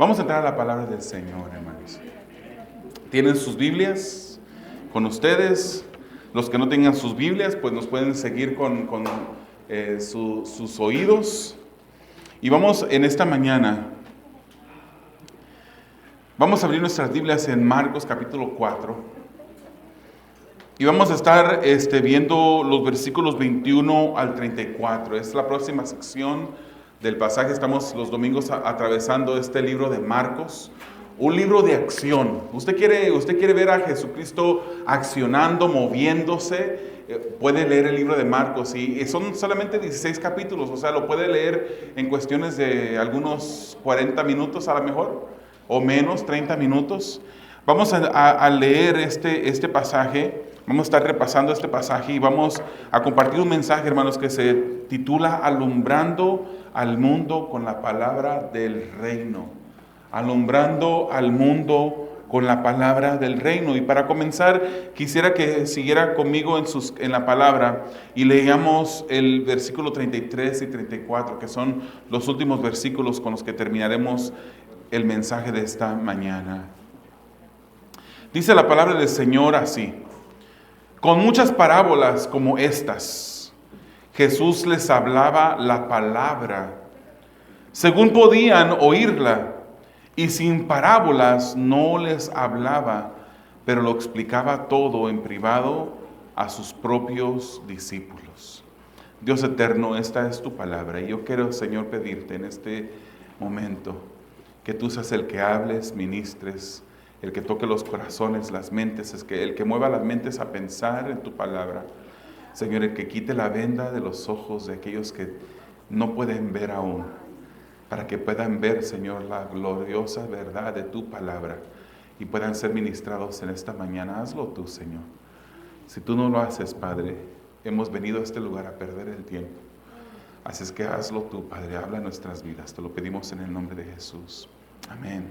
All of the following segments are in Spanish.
Vamos a entrar a la palabra del Señor, hermanos. ¿Tienen sus Biblias con ustedes? Los que no tengan sus Biblias, pues nos pueden seguir con sus oídos. Y vamos en esta mañana, vamos a abrir nuestras Biblias en Marcos capítulo 4. Y vamos a estar viendo los versículos 21 al 34. Es la próxima sección del pasaje. Estamos los domingos atravesando este libro de Marcos. Un libro de acción. Usted quiere ver a Jesucristo accionando, moviéndose, puede leer el libro de Marcos. Y son solamente 16 capítulos. O sea, lo puede leer en cuestiones de algunos 40 minutos a lo mejor. O menos, 30 minutos. Vamos a leer este pasaje. Vamos a estar repasando este pasaje y vamos a compartir un mensaje, hermanos, que se titula Alumbrando al mundo con la palabra del reino. Alumbrando al mundo con la palabra del reino. Y para comenzar, quisiera que siguiera conmigo en la palabra y leamos el versículo 33 y 34, que son los últimos versículos con los que terminaremos el mensaje de esta mañana. Dice la palabra del Señor así: con muchas parábolas como estas, Jesús les hablaba la palabra, según podían oírla, y sin parábolas no les hablaba, pero lo explicaba todo en privado a sus propios discípulos. Dios eterno, esta es tu palabra, y yo quiero, Señor, pedirte en este momento que tú seas el que hables, ministres, el que toque los corazones, las mentes, el que mueva las mentes a pensar en tu palabra. Señor, el que quite la venda de los ojos de aquellos que no pueden ver aún, para que puedan ver, Señor, la gloriosa verdad de tu palabra y puedan ser ministrados en esta mañana. Hazlo tú, Señor. Si tú no lo haces, Padre, hemos venido a este lugar a perder el tiempo. Así es que hazlo tú, Padre, habla en nuestras vidas. Te lo pedimos en el nombre de Jesús. Amén.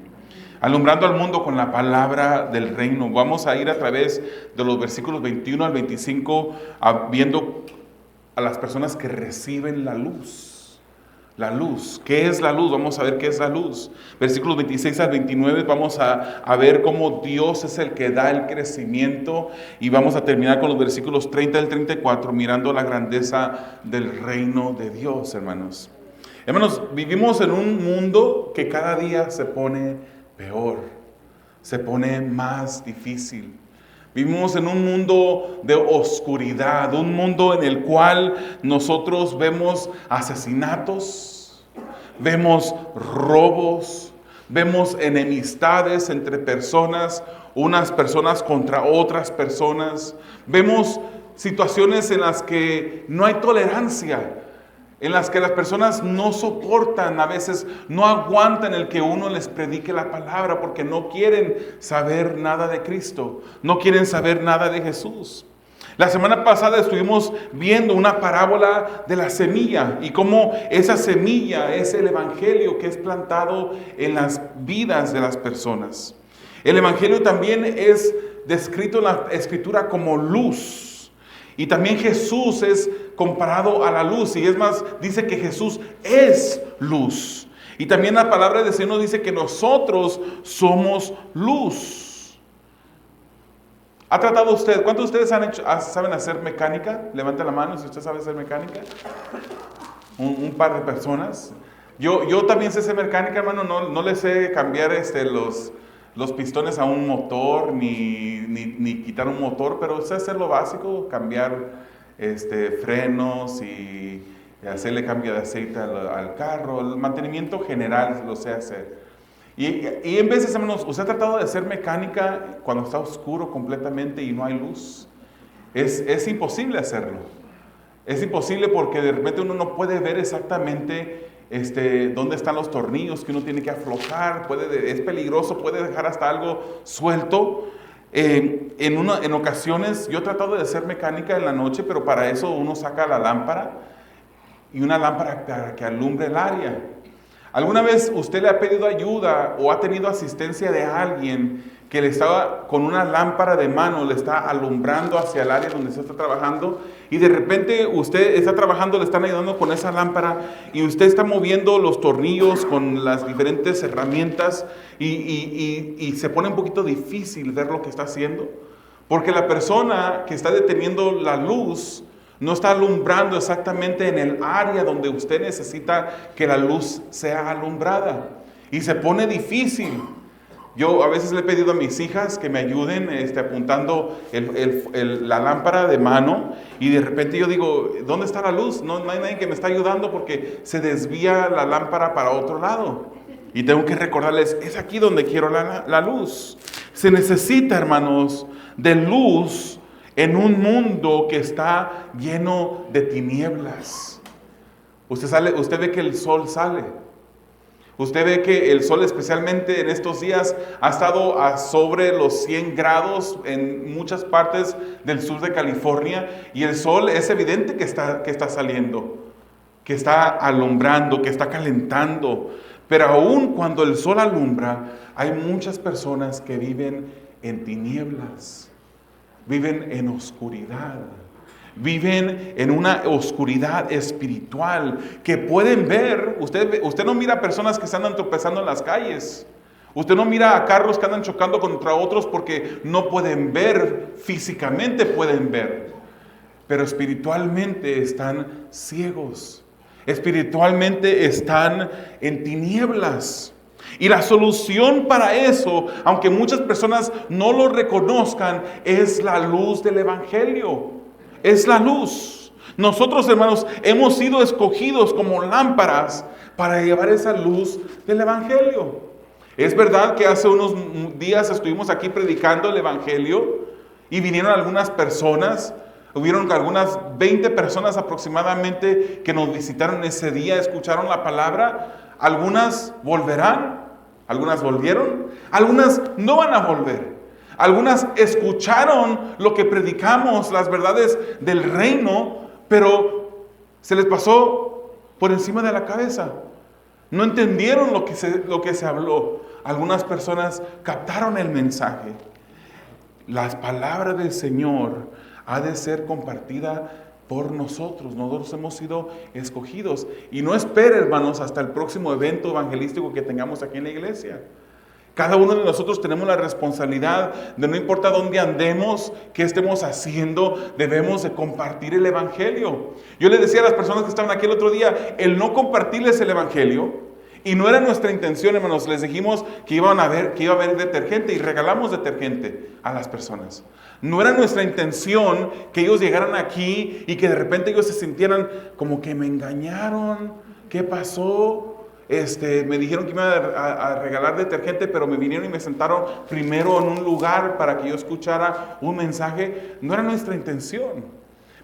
Alumbrando al mundo con la palabra del reino. Vamos a ir a través de los versículos 21 al 25 viendo a las personas que reciben la luz. La luz. ¿Qué es la luz? Vamos a ver qué es la luz. Versículos 26 al 29 vamos a ver cómo Dios es el que da el crecimiento. Y vamos a terminar con los versículos 30 al 34 mirando la grandeza del reino de Dios, hermanos. Hermanos, vivimos en un mundo que cada día se pone peor, se pone más difícil. Vivimos en un mundo de oscuridad, un mundo en el cual nosotros vemos asesinatos, vemos robos, vemos enemistades entre personas, unas personas contra otras personas. Vemos situaciones en las que no hay tolerancia, en las que las personas no soportan, a veces no aguantan el que uno les predique la palabra porque no quieren saber nada de Cristo, no quieren saber nada de Jesús. La semana pasada estuvimos viendo una parábola de la semilla y cómo esa semilla es el evangelio que es plantado en las vidas de las personas. El evangelio también es descrito en la escritura como luz. Y también Jesús es comparado a la luz. Y es más, dice que Jesús es luz. Y también la palabra del Señor dice que nosotros somos luz. ¿Ha tratado usted? ¿Cuántos de ustedes saben hacer mecánica? Levante la mano si usted sabe hacer mecánica. Un par de personas. Yo también sé hacer mecánica, hermano. No le sé cambiar los pistones a un motor, ni quitar un motor, pero sé hacer lo básico, cambiar frenos y hacerle cambio de aceite al carro, el mantenimiento general lo sé hacer. Y en veces, hermanos, ¿usted ha tratado de hacer mecánica cuando está oscuro completamente y no hay luz? Es imposible hacerlo. Es imposible porque de repente uno no puede ver exactamente dónde están los tornillos que uno tiene que aflojar, es peligroso, puede dejar hasta algo suelto. En ocasiones yo he tratado de hacer mecánica en la noche, pero para eso uno saca la lámpara y una lámpara para que alumbre el área. ¿Alguna vez usted le ha pedido ayuda o ha tenido asistencia de alguien que le estaba con una lámpara de mano, le está alumbrando hacia el área donde usted está trabajando, y de repente usted está trabajando, le están ayudando con esa lámpara y usted está moviendo los tornillos con las diferentes herramientas y se pone un poquito difícil ver lo que está haciendo? Porque la persona que está deteniendo la luz no está alumbrando exactamente en el área donde usted necesita que la luz sea alumbrada. Y se pone difícil. Yo a veces le he pedido a mis hijas que me ayuden apuntando la lámpara de mano, y de repente yo digo, ¿dónde está la luz? No hay nadie que me está ayudando porque se desvía la lámpara para otro lado. Y tengo que recordarles, es aquí donde quiero la luz. Se necesita, hermanos, de luz en un mundo que está lleno de tinieblas. Usted ve que el sol sale. Usted ve que el sol, especialmente en estos días, ha estado a sobre los 100 grados en muchas partes del sur de California, y el sol es evidente que está saliendo, que está alumbrando, que está calentando. Pero aún cuando el sol alumbra, hay muchas personas que viven en tinieblas, viven en oscuridad. Viven en una oscuridad espiritual que pueden ver. Usted no mira personas que se andan tropezando en las calles. Usted no mira a carros que andan chocando contra otros porque no pueden ver, físicamente pueden ver. Pero espiritualmente están ciegos. Espiritualmente están en tinieblas. Y la solución para eso, aunque muchas personas no lo reconozcan, es la luz del Evangelio. Es la luz. Nosotros, hermanos, hemos sido escogidos como lámparas para llevar esa luz del Evangelio. Es verdad que hace unos días estuvimos aquí predicando el Evangelio y vinieron algunas personas. Hubieron algunas 20 personas aproximadamente que nos visitaron ese día, escucharon la palabra. Algunas volverán, algunas volvieron, algunas no van a volver. Algunas escucharon lo que predicamos, las verdades del reino, pero se les pasó por encima de la cabeza. No entendieron lo que se habló. Algunas personas captaron el mensaje. Las palabras del Señor ha de ser compartida por nosotros. Nosotros hemos sido escogidos. Y no espere, hermanos, hasta el próximo evento evangelístico que tengamos aquí en la iglesia. Cada uno de nosotros tenemos la responsabilidad de, no importa dónde andemos, qué estemos haciendo, debemos de compartir el Evangelio. Yo le decía a las personas que estaban aquí el otro día, el no compartirles el Evangelio, y no era nuestra intención, hermanos. Les dijimos que iba a haber detergente y regalamos detergente a las personas. No era nuestra intención que ellos llegaran aquí y que de repente ellos se sintieran como que me engañaron. ¿Qué pasó? Me dijeron que iban a regalar detergente, pero me vinieron y me sentaron primero en un lugar para que yo escuchara un mensaje. No era nuestra intención.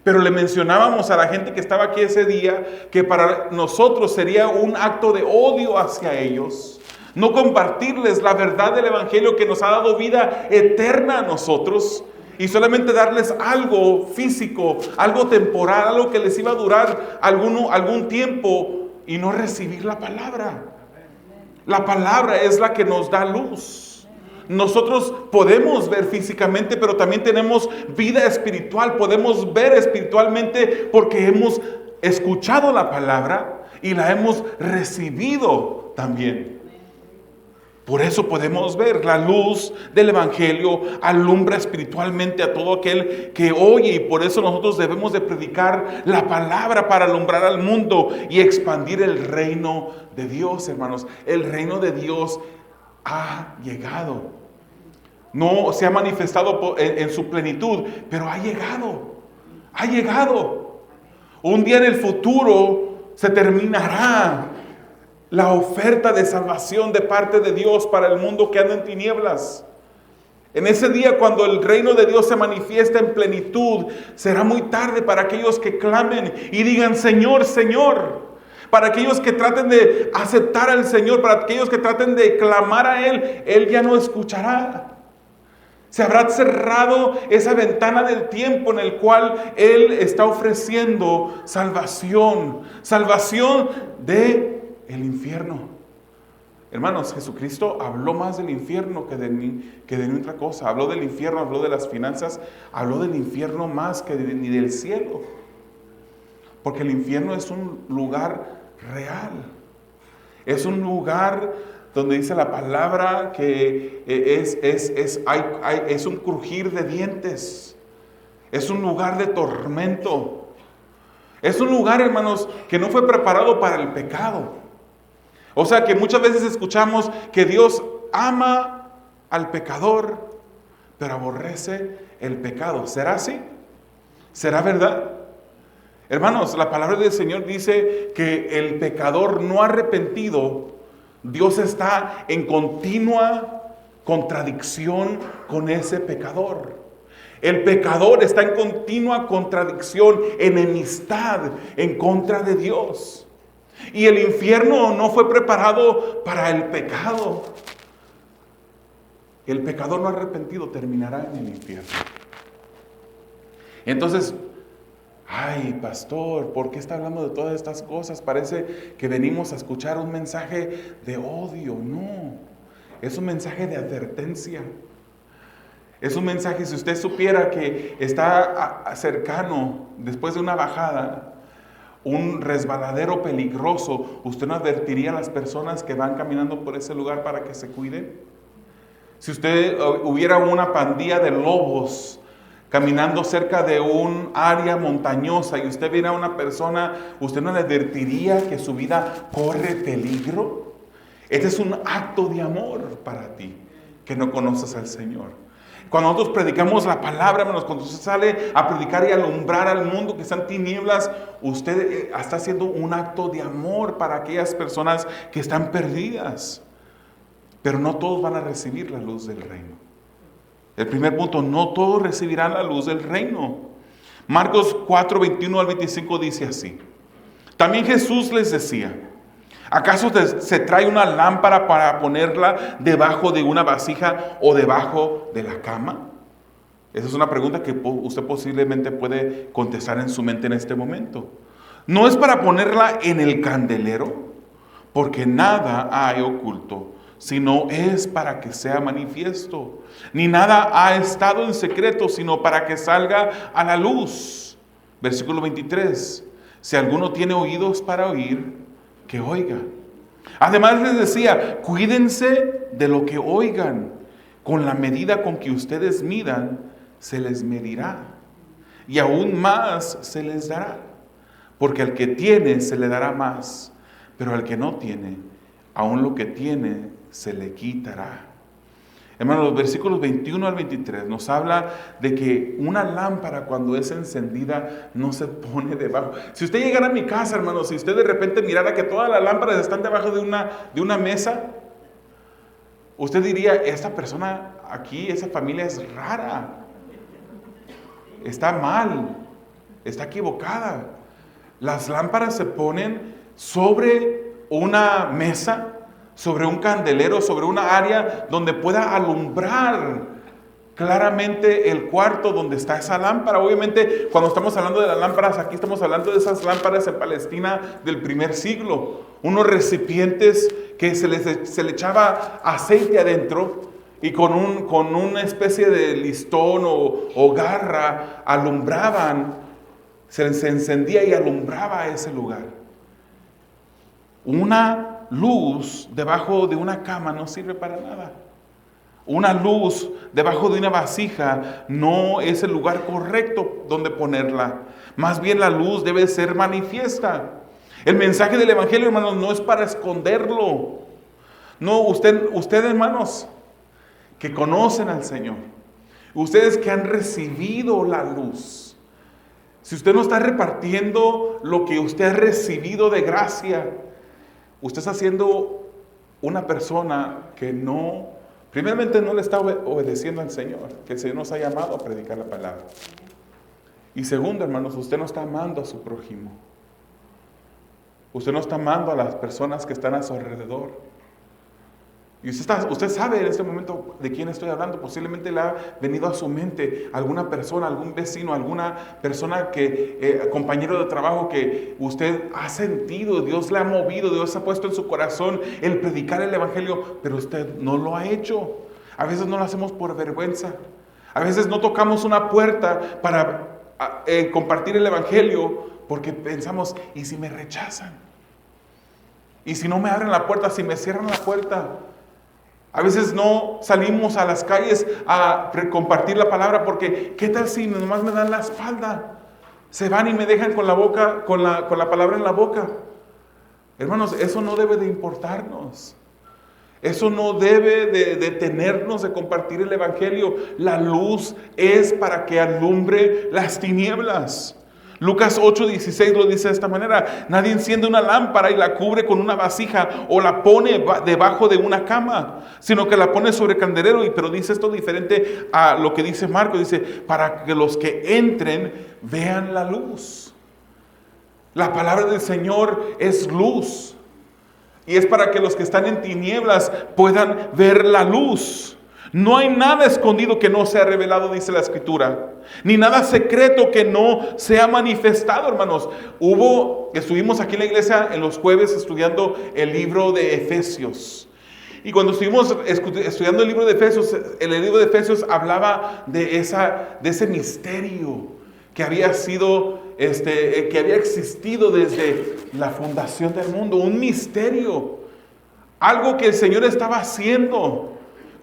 Pero le mencionábamos a la gente que estaba aquí ese día que para nosotros sería un acto de odio hacia ellos no compartirles la verdad del Evangelio que nos ha dado vida eterna a nosotros, y solamente darles algo físico, algo temporal, algo que les iba a durar algún tiempo, y no recibir la palabra. La palabra es la que nos da luz. Nosotros podemos ver físicamente, pero también tenemos vida espiritual. Podemos ver espiritualmente porque hemos escuchado la palabra y la hemos recibido también. Por eso podemos ver, la luz del Evangelio alumbra espiritualmente a todo aquel que oye, y por eso nosotros debemos de predicar la palabra para alumbrar al mundo y expandir el reino de Dios, hermanos. El reino de Dios ha llegado. No se ha manifestado en su plenitud, pero ha llegado. Ha llegado. Un día en el futuro se terminará la oferta de salvación de parte de Dios para el mundo que anda en tinieblas. En ese día, cuando el reino de Dios se manifiesta en plenitud, será muy tarde para aquellos que clamen y digan: Señor, Señor. Para aquellos que traten de aceptar al Señor, para aquellos que traten de clamar a Él, Él ya no escuchará. Se habrá cerrado esa ventana del tiempo en el cual Él está ofreciendo salvación. Salvación de el infierno. Hermanos, Jesucristo habló más del infierno que de otra cosa. Habló del infierno, habló de las finanzas, habló del infierno más que ni del cielo. Porque el infierno es un lugar real. Es un lugar donde dice la palabra que es un crujir de dientes. Es un lugar de tormento. Es un lugar, hermanos, que no fue preparado para el pecado. O sea que muchas veces escuchamos que Dios ama al pecador, pero aborrece el pecado. ¿Será así? ¿Será verdad? Hermanos, la palabra del Señor dice que el pecador no arrepentido, Dios está en continua contradicción con ese pecador. El pecador está en continua contradicción, enemistad en contra de Dios. Y el infierno no fue preparado para el pecado. El pecador no arrepentido terminará en el infierno. Entonces, ay, pastor, ¿por qué está hablando de todas estas cosas? Parece que venimos a escuchar un mensaje de odio. No, es un mensaje de advertencia. Es un mensaje, si usted supiera que está cercano, después de una bajada, un resbaladero peligroso, ¿usted no advertiría a las personas que van caminando por ese lugar para que se cuiden? Si usted hubiera una pandilla de lobos caminando cerca de un área montañosa y usted viera a una persona, ¿usted no le advertiría que su vida corre peligro? Este es un acto de amor para ti, que no conoces al Señor. Cuando nosotros predicamos la palabra, hermanos, cuando usted sale a predicar y alumbrar al mundo que está en tinieblas, usted está haciendo un acto de amor para aquellas personas que están perdidas. Pero no todos van a recibir la luz del reino. El primer punto, no todos recibirán la luz del reino. Marcos 4, 21 al 25 dice así. También Jesús les decía, ¿acaso se trae una lámpara para ponerla debajo de una vasija o debajo de la cama? Esa es una pregunta que usted posiblemente puede contestar en su mente en este momento. ¿No es para ponerla en el candelero? Porque nada hay oculto, sino es para que sea manifiesto. Ni nada ha estado en secreto, sino para que salga a la luz. Versículo 23. Si alguno tiene oídos para oír, que oiga. Además les decía, cuídense de lo que oigan. Con la medida con que ustedes midan, se les medirá. Y aún más se les dará. Porque al que tiene, se le dará más. Pero al que no tiene, aún lo que tiene, se le quitará. Hermanos, los versículos 21 al 23 nos habla de que una lámpara cuando es encendida no se pone debajo. Si usted llegara a mi casa, hermanos, si usted de repente mirara que todas las lámparas están debajo de una mesa, usted diría, esta persona aquí, esa familia es rara, está mal, está equivocada. Las lámparas se ponen sobre una mesa, sobre un candelero, sobre una área donde pueda alumbrar claramente el cuarto donde está esa lámpara. Obviamente, cuando estamos hablando de las lámparas, aquí estamos hablando de esas lámparas en Palestina del primer siglo. Unos recipientes que se le echaba aceite adentro y con una especie de listón o garra alumbraban, se encendía y alumbraba ese lugar. Una luz debajo de una cama no sirve para nada. Una luz debajo de una vasija no es el lugar correcto donde ponerla. Más bien la luz debe ser manifiesta. El mensaje del Evangelio, hermanos, no es para esconderlo. No, usted, hermanos, que conocen al Señor, ustedes que han recibido la luz, si usted no está repartiendo lo que usted ha recibido de gracia, usted está siendo una persona que primeramente no le está obedeciendo al Señor, que el Señor nos ha llamado a predicar la palabra. Y segundo, hermanos, usted no está amando a su prójimo. Usted no está amando a las personas que están a su alrededor. Y usted sabe en este momento de quién estoy hablando. Posiblemente le ha venido a su mente alguna persona, algún vecino, alguna persona compañero de trabajo que usted ha sentido, Dios le ha movido, Dios ha puesto en su corazón el predicar el evangelio, pero usted no lo ha hecho. A veces no lo hacemos por vergüenza. A veces no tocamos una puerta para compartir el evangelio porque pensamos, ¿y si me rechazan? ¿Y si no me abren la puerta? ¿Si me cierran la puerta? A veces no salimos a las calles a compartir la palabra porque ¿qué tal si nomás me dan la espalda? Se van y me dejan con la boca, con la palabra en la boca. Hermanos, eso no debe de importarnos. Eso no debe de detenernos de compartir el evangelio. La luz es para que alumbre las tinieblas. Lucas 8:16 lo dice de esta manera: nadie enciende una lámpara y la cubre con una vasija o la pone debajo de una cama, sino que la pone sobre candelero. Pero dice esto diferente a lo que dice Marcos. Dice, para que los que entren vean la luz. La palabra del Señor es luz. Y es para que los que están en tinieblas puedan ver la luz. No hay nada escondido que no sea revelado, dice la Escritura. Ni nada secreto que no sea manifestado, hermanos. Estuvimos aquí en la iglesia en los jueves estudiando el libro de Efesios. Y cuando estuvimos estudiando el libro de Efesios, hablaba de ese misterio que había sido, que había existido desde la fundación del mundo. Un misterio. Algo que el Señor estaba haciendo.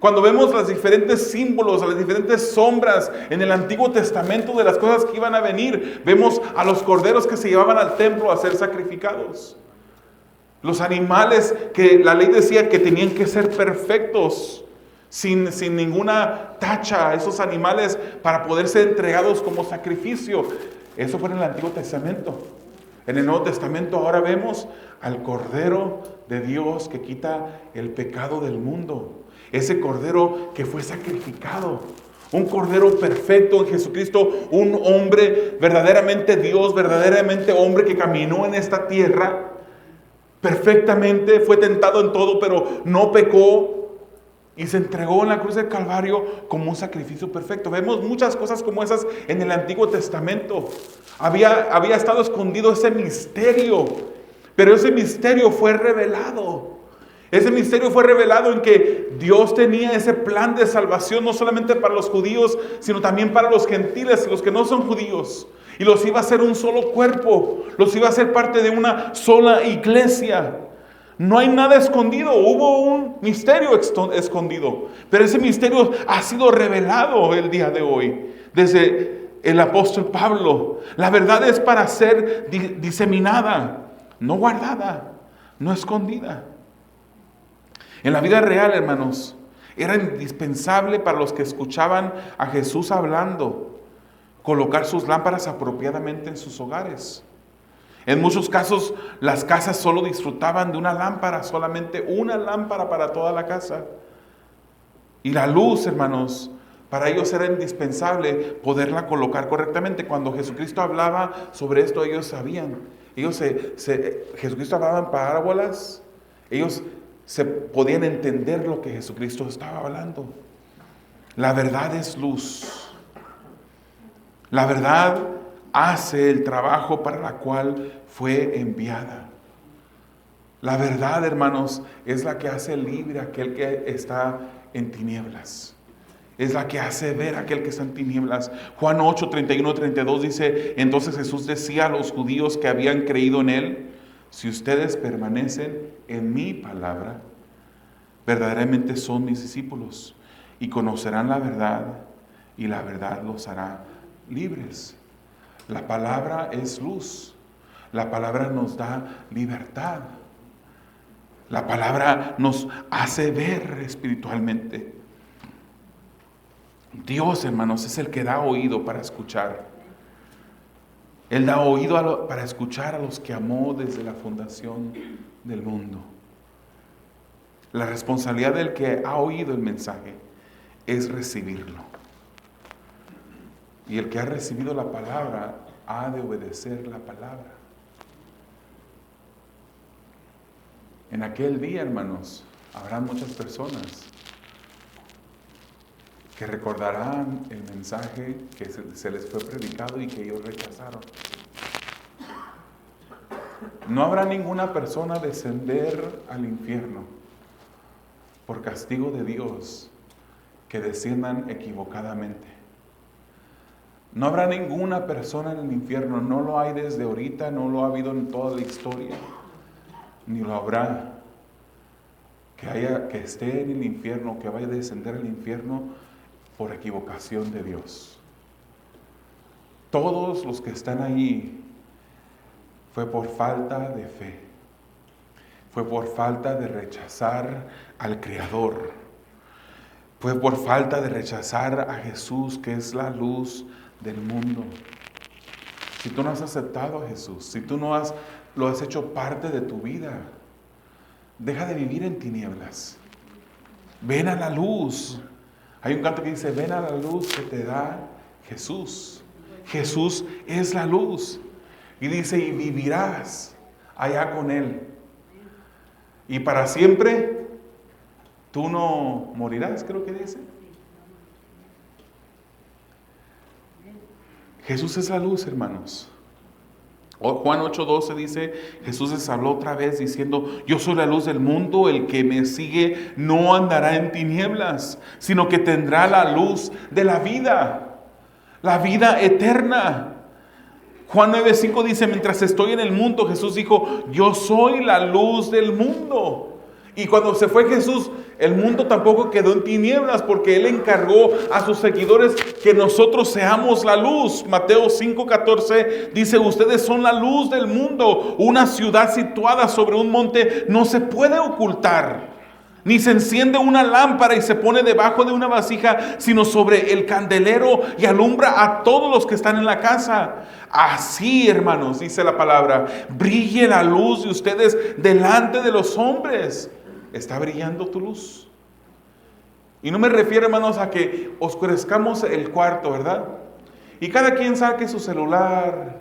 Cuando vemos los diferentes símbolos, las diferentes sombras en el Antiguo Testamento de las cosas que iban a venir, vemos a los corderos que se llevaban al templo a ser sacrificados. Los animales que la ley decía que tenían que ser perfectos, sin ninguna tacha, esos animales para poder ser entregados como sacrificio. Eso fue en el Antiguo Testamento. En el Nuevo Testamento ahora vemos al Cordero de Dios que quita el pecado del mundo. Ese Cordero que fue sacrificado. Un Cordero perfecto en Jesucristo. Un hombre verdaderamente Dios, verdaderamente hombre que caminó en esta tierra. Perfectamente, fue tentado en todo, pero no pecó. Y se entregó en la cruz del Calvario como un sacrificio perfecto. Vemos muchas cosas como esas en el Antiguo Testamento. Había estado escondido ese misterio. Pero ese misterio fue revelado. Ese misterio fue revelado en que Dios tenía ese plan de salvación no solamente para los judíos, sino también para los gentiles, los que no son judíos. Y los iba a hacer un solo cuerpo, los iba a hacer parte de una sola iglesia. No hay nada escondido, hubo un misterio escondido, pero ese misterio ha sido revelado el día de hoy, desde el apóstol Pablo. La verdad es para ser diseminada, no guardada, no escondida. En la vida real, hermanos, era indispensable para los que escuchaban a Jesús hablando, colocar sus lámparas apropiadamente en sus hogares. En muchos casos, las casas solo disfrutaban de una lámpara, solamente una lámpara para toda la casa. Y la luz, hermanos, para ellos era indispensable poderla colocar correctamente. Cuando Jesucristo hablaba sobre esto, ellos sabían. Jesucristo hablaba en parábolas. Ellos se podían entender lo que Jesucristo estaba hablando. La verdad es luz. La verdad hace el trabajo para la cual fue enviada. La verdad, hermanos, es la que hace libre a aquel que está en tinieblas. Es la que hace ver a aquel que está en tinieblas. Juan 8, 31, 32 dice: entonces Jesús decía a los judíos que habían creído en él: si ustedes permanecen en mi palabra, verdaderamente son mis discípulos y conocerán la verdad, y la verdad los hará libres. La palabra es luz. La palabra nos da libertad. La palabra nos hace ver espiritualmente. Dios, hermanos, es el que da oído para escuchar. Él da oído para escuchar a los que amó desde la fundación del mundo. La responsabilidad del que ha oído el mensaje es recibirlo. Y el que ha recibido la palabra ha de obedecer la palabra. En aquel día, hermanos, habrá muchas personas que recordarán el mensaje que se les fue predicado y que ellos rechazaron. No habrá ninguna persona descender al infierno por castigo de Dios que desciendan equivocadamente. No habrá ninguna persona en el infierno, no lo hay desde ahorita, no lo ha habido en toda la historia, ni lo habrá, que esté en el infierno, que vaya a descender al infierno por equivocación de Dios. Todos los que están ahí fue por falta de fe, fue por falta de rechazar al Creador, fue por falta de rechazar a Jesús, que es la luz del mundo. Si tú no has aceptado a Jesús, si tú no lo has hecho parte de tu vida, deja de vivir en tinieblas. Ven a la luz. Hay un canto que dice: ven a la luz que te da Jesús. Jesús es la luz. Y dice: y vivirás allá con Él. Y para siempre tú no morirás, creo que dice. Jesús es la luz, hermanos. Juan 8:12 dice, Jesús les habló otra vez diciendo: yo soy la luz del mundo, el que me sigue no andará en tinieblas, sino que tendrá la luz de la vida eterna. Juan 9:5 dice: mientras estoy en el mundo, Jesús dijo: yo soy la luz del mundo. Y cuando se fue Jesús, el mundo tampoco quedó en tinieblas, porque Él encargó a sus seguidores que nosotros seamos la luz. Mateo 5:14 dice: ustedes son la luz del mundo. Una ciudad situada sobre un monte no se puede ocultar, ni se enciende una lámpara y se pone debajo de una vasija, sino sobre el candelero y alumbra a todos los que están en la casa. Así, hermanos, dice la palabra, brille la luz de ustedes delante de los hombres. ¿Está brillando tu luz? Y no me refiero, hermanos, a que oscurezcamos el cuarto, ¿verdad? Y cada quien saque su celular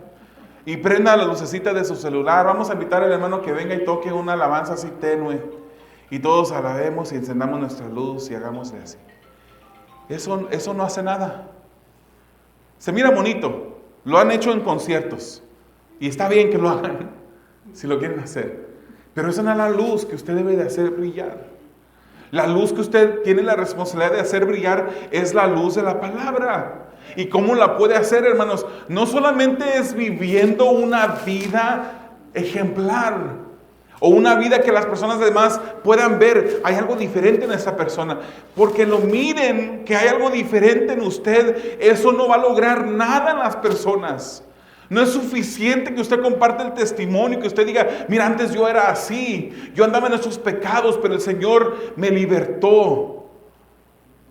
y prenda la lucecita de su celular. Vamos a invitar al hermano que venga y toque una alabanza así tenue. Y todos alabemos y encendamos nuestra luz y hagámosle así. Eso no hace nada. Se mira bonito. Lo han hecho en conciertos. Y está bien que lo hagan, si lo quieren hacer. Pero esa no es la luz que usted debe de hacer brillar. La luz que usted tiene la responsabilidad de hacer brillar es la luz de la palabra. ¿Y cómo la puede hacer, hermanos? No solamente es viviendo una vida ejemplar, o una vida que las personas además puedan ver, hay algo diferente en esa persona. Porque lo miren que hay algo diferente en usted, eso no va a lograr nada en las personas. No es suficiente que usted comparte el testimonio, que usted diga: mira, antes yo era así, yo andaba en esos pecados, pero el Señor me libertó.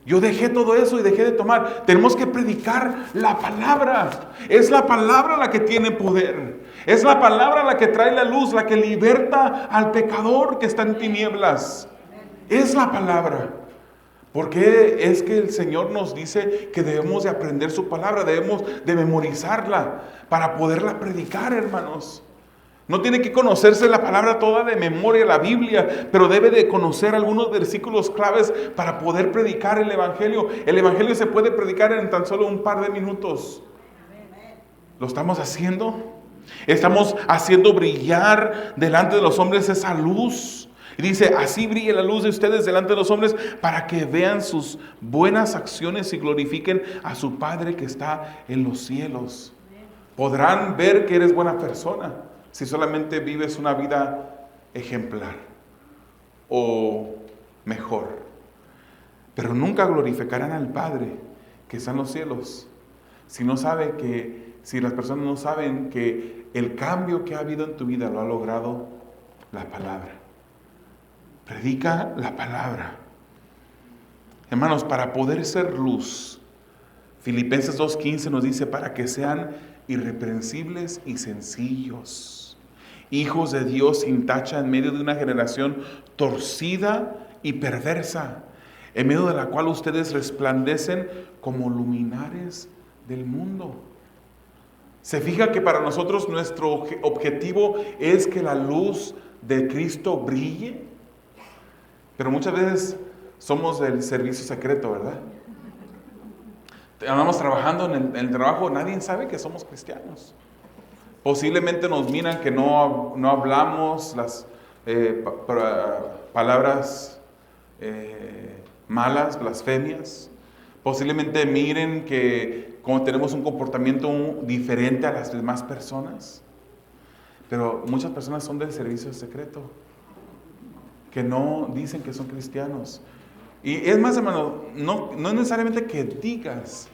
Yo dejé todo eso y dejé de tomar. Tenemos que predicar la palabra. Es la palabra la que tiene poder. Es la palabra la que trae la luz, la que liberta al pecador que está en tinieblas. Es la palabra. Porque es que el Señor nos dice que debemos de aprender su palabra, debemos de memorizarla para poderla predicar, hermanos. No tiene que conocerse la palabra toda de memoria, la Biblia, pero debe de conocer algunos versículos claves para poder predicar el Evangelio. El Evangelio se puede predicar en tan solo un par de minutos. ¿Lo estamos haciendo? Estamos haciendo brillar delante de los hombres esa luz. Y dice: así brille la luz de ustedes delante de los hombres, para que vean sus buenas acciones y glorifiquen a su Padre que está en los cielos. Podrán ver que eres buena persona si solamente vives una vida ejemplar o mejor. Pero nunca glorificarán al Padre que está en los cielos si las personas no saben que el cambio que ha habido en tu vida lo ha logrado la palabra. Predica la palabra. Hermanos, para poder ser luz, Filipenses 2:15 nos dice: para que sean irreprensibles y sencillos, hijos de Dios sin tacha en medio de una generación torcida y perversa, en medio de la cual ustedes resplandecen como luminares del mundo. Se fija que para nosotros nuestro objetivo es que la luz de Cristo brille. Pero muchas veces somos del servicio secreto, ¿verdad? Andamos trabajando en el trabajo, nadie sabe que somos cristianos. Posiblemente nos miran que no hablamos las palabras malas, blasfemias. Posiblemente miren que como tenemos un comportamiento diferente a las demás personas. Pero muchas personas son del servicio secreto, que no dicen que son cristianos. Y es más, hermano, no es necesariamente que digas,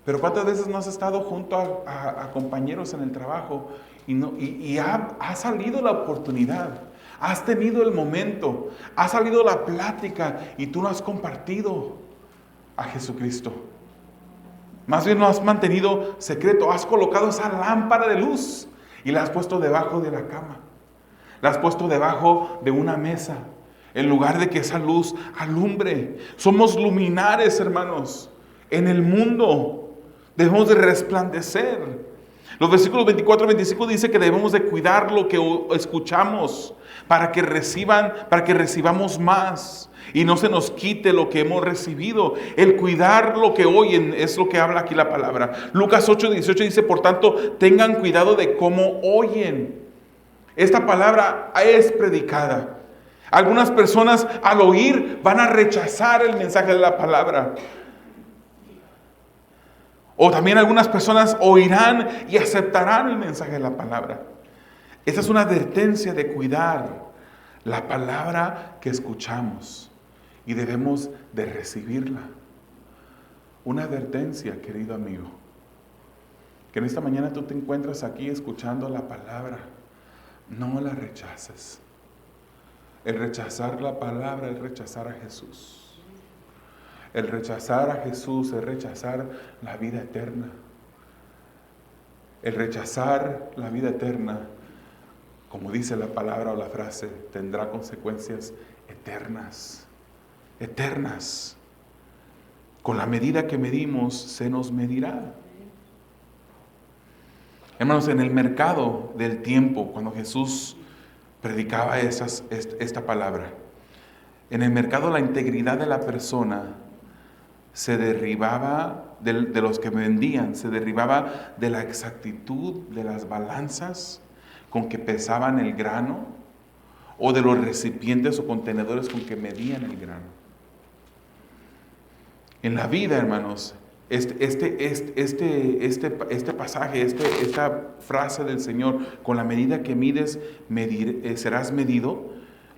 pero ¿cuántas veces no has estado junto a compañeros en el trabajo y ha salido la oportunidad? Has tenido el momento, ha salido la plática y tú no has compartido a Jesucristo. Más bien lo has mantenido secreto, has colocado esa lámpara de luz y la has puesto debajo de la cama. La has puesto debajo de una mesa, en lugar de que esa luz alumbre. Somos luminares, hermanos, en el mundo. Debemos de resplandecer. Los versículos 24 y 25 dice que debemos de cuidar lo que escuchamos para que recibamos más y no se nos quite lo que hemos recibido. El cuidar lo que oyen es lo que habla aquí la palabra. Lucas 8:18 dice, por tanto, tengan cuidado de cómo oyen. Esta palabra es predicada. Algunas personas al oír van a rechazar el mensaje de la palabra. O también algunas personas oirán y aceptarán el mensaje de la palabra. Esta es una advertencia de cuidar la palabra que escuchamos y debemos de recibirla. Una advertencia, querido amigo, que en esta mañana tú te encuentras aquí escuchando la palabra, no la rechaces. El rechazar la palabra es rechazar a Jesús. El rechazar a Jesús es rechazar la vida eterna. El rechazar la vida eterna, como dice la palabra o la frase, tendrá consecuencias eternas. Eternas. Con la medida que medimos, se nos medirá. Hermanos, en el mercado del tiempo, cuando Jesús predicaba esta palabra, en el mercado la integridad de la persona se derribaba de los que vendían, se derribaba de la exactitud de las balanzas con que pesaban el grano o de los recipientes o contenedores con que medían el grano. En la vida, hermanos, este pasaje, esta frase del Señor, con la medida que mides, serás medido,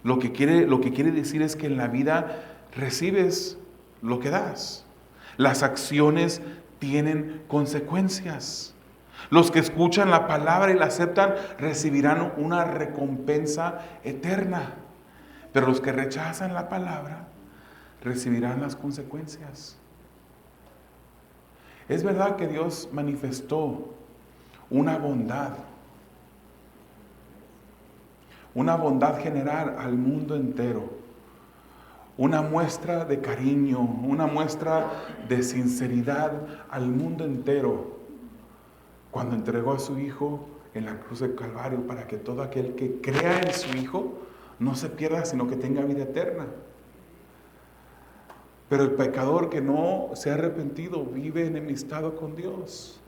lo que quiere decir es que en la vida recibes lo que das. Las acciones tienen consecuencias. Los que escuchan la palabra y la aceptan recibirán una recompensa eterna. Pero los que rechazan la palabra recibirán las consecuencias. Es verdad que Dios manifestó una bondad general al mundo entero. Una muestra de cariño, una muestra de sinceridad al mundo entero, cuando entregó a su Hijo en la cruz del Calvario para que todo aquel que crea en su Hijo no se pierda, sino que tenga vida eterna. Pero el pecador que no se ha arrepentido vive enemistado con Dios.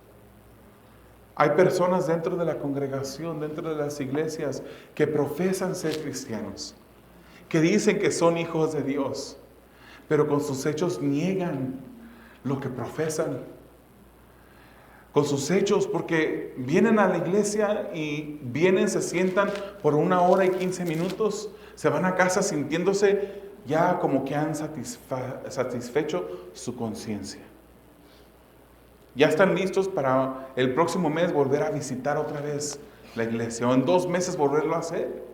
Hay personas dentro de la congregación, dentro de las iglesias, que profesan ser cristianos, que dicen que son hijos de Dios, pero con sus hechos niegan lo que profesan. Con sus hechos, porque vienen a la iglesia y se sientan por 1 hora y 15 minutos, se van a casa sintiéndose ya como que han satisfecho su conciencia. Ya están listos para el próximo mes volver a visitar otra vez la iglesia, o en 2 meses volverlo a hacer.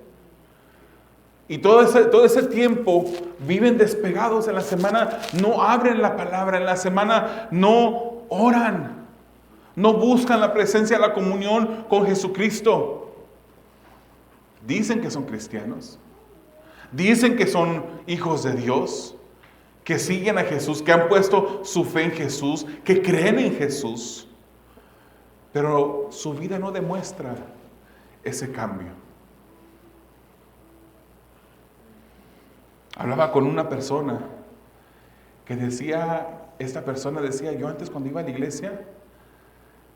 Y todo ese tiempo viven despegados. En la semana no abren la palabra, en la semana no oran, no buscan la presencia, la comunión con Jesucristo. Dicen que son cristianos, dicen que son hijos de Dios, que siguen a Jesús, que han puesto su fe en Jesús, que creen en Jesús, pero su vida no demuestra ese cambio. Hablaba con una persona que decía, esta persona decía, yo antes cuando iba a la iglesia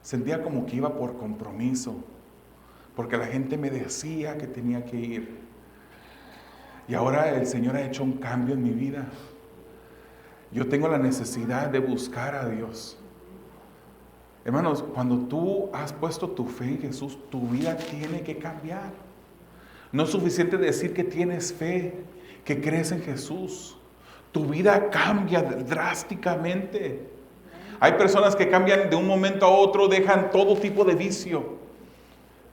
sentía como que iba por compromiso, porque la gente me decía que tenía que ir. Y ahora el Señor ha hecho un cambio en mi vida. Yo tengo la necesidad de buscar a Dios. Hermanos, cuando tú has puesto tu fe en Jesús, tu vida tiene que cambiar. No es suficiente decir que tienes fe, que crees en Jesús. Tu vida cambia drásticamente. Hay personas que cambian de un momento a otro, dejan todo tipo de vicio.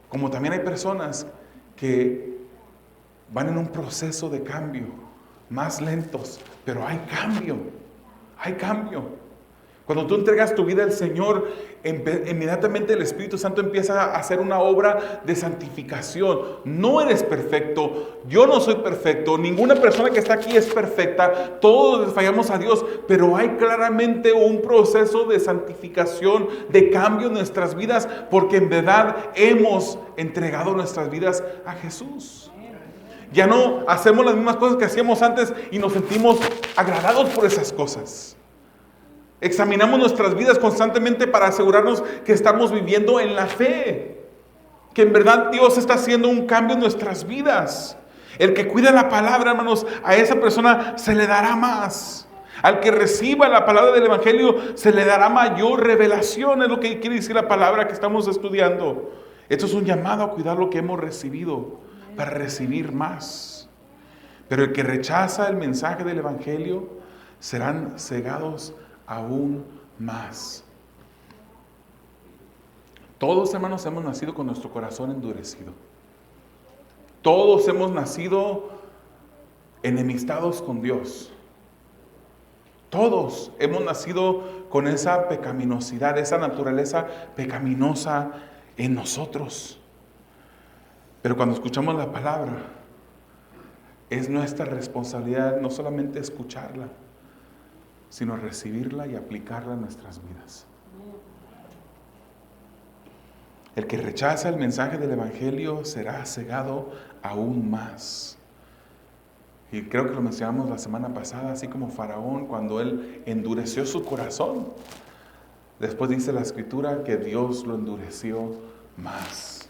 Como también hay personas que van en un proceso de cambio, más lentos, pero hay cambio, hay cambio. Cuando tú entregas tu vida al Señor, inmediatamente el Espíritu Santo empieza a hacer una obra de santificación. No eres perfecto, yo no soy perfecto, ninguna persona que está aquí es perfecta, todos fallamos a Dios, pero hay claramente un proceso de santificación, de cambio en nuestras vidas, porque en verdad hemos entregado nuestras vidas a Jesús. Ya no hacemos las mismas cosas que hacíamos antes y nos sentimos agradados por esas cosas. Examinamos nuestras vidas constantemente para asegurarnos que estamos viviendo en la fe, que en verdad Dios está haciendo un cambio en nuestras vidas. El que cuida la palabra, hermanos, a esa persona se le dará más. Al que reciba la palabra del Evangelio se le dará mayor revelación, es lo que quiere decir la palabra que estamos estudiando. Esto es un llamado a cuidar lo que hemos recibido para recibir más. Pero el que rechaza el mensaje del Evangelio serán cegados aún más. Todos, hermanos, hemos nacido con nuestro corazón endurecido. Todos hemos nacido enemistados con Dios. Todos hemos nacido con esa pecaminosidad, esa naturaleza pecaminosa en nosotros. Pero cuando escuchamos la palabra, es nuestra responsabilidad no solamente escucharla, sino recibirla y aplicarla en nuestras vidas. El que rechaza el mensaje del Evangelio será cegado aún más. Y creo que lo mencionamos la semana pasada, así como Faraón, cuando él endureció su corazón. Después dice la Escritura que Dios lo endureció más.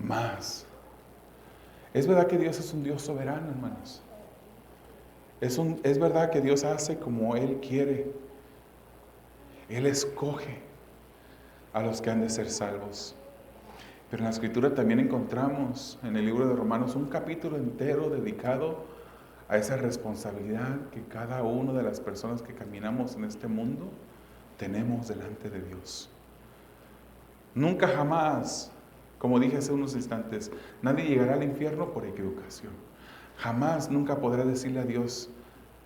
Más. Es verdad que Dios es un Dios soberano, hermanos. Es verdad que Dios hace como Él quiere. Él escoge a los que han de ser salvos. Pero en la Escritura también encontramos en el libro de Romanos un capítulo entero dedicado a esa responsabilidad que cada una de las personas que caminamos en este mundo tenemos delante de Dios. Nunca jamás, como dije hace unos instantes, nadie llegará al infierno por equivocación. Jamás, nunca podrá decirle a Dios,